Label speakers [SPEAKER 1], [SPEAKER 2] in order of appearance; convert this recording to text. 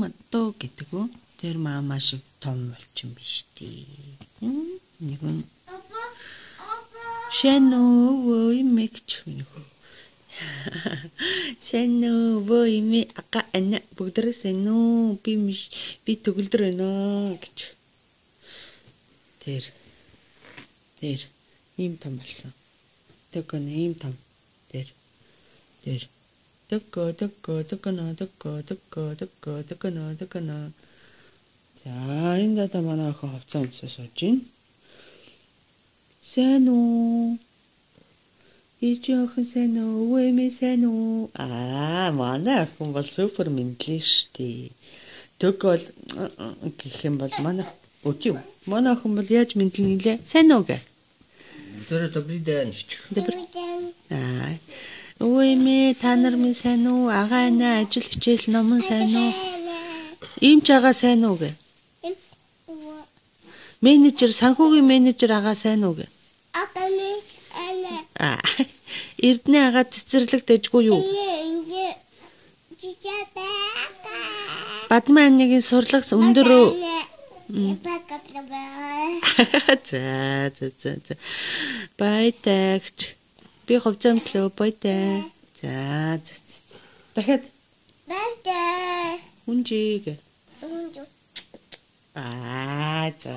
[SPEAKER 1] Мадуу гэдэг үү? Тэр маа шиг том болчих юм биш тий. Нэг нь Шэнөө имэгч нэг. Шэнөө ими ака ана бүгдэрсэн нөө би төгөлдөр байна гэж. Тэр ийм том болсон. Тэгвэл ийм том. Тэр. Дэггөө. За энэ дата манай охин хавцаа өмсөж сууж байна. Сайн уу? Ичиохон сайн уу? Өвөө сайн уу? Манай охин бол супер мэдлээ штий. Төг бол гэх юм бол манай өтөө. Манай охин бол яаж мэдлэн нилээ? Сайн уу гэ.
[SPEAKER 2] Добрый день.
[SPEAKER 1] Өвөө та нар минь сайн уу? Агаа нэ ажил хичээл ном сайн уу? Ийм ч агаа сайн уу гэ. Менежер санхүүгийн менежер агаа сайн уу гэ. Эрдэнэ агаа цэцэрлэг дэжгүй юу? Бадмааныгийн сурлагс өндөр үү? За. Баятагч. Би ховцомслоо баятай. За. Дахиад.
[SPEAKER 3] Баятай.
[SPEAKER 1] Үнжиг.
[SPEAKER 3] Үнжиг.
[SPEAKER 1] За.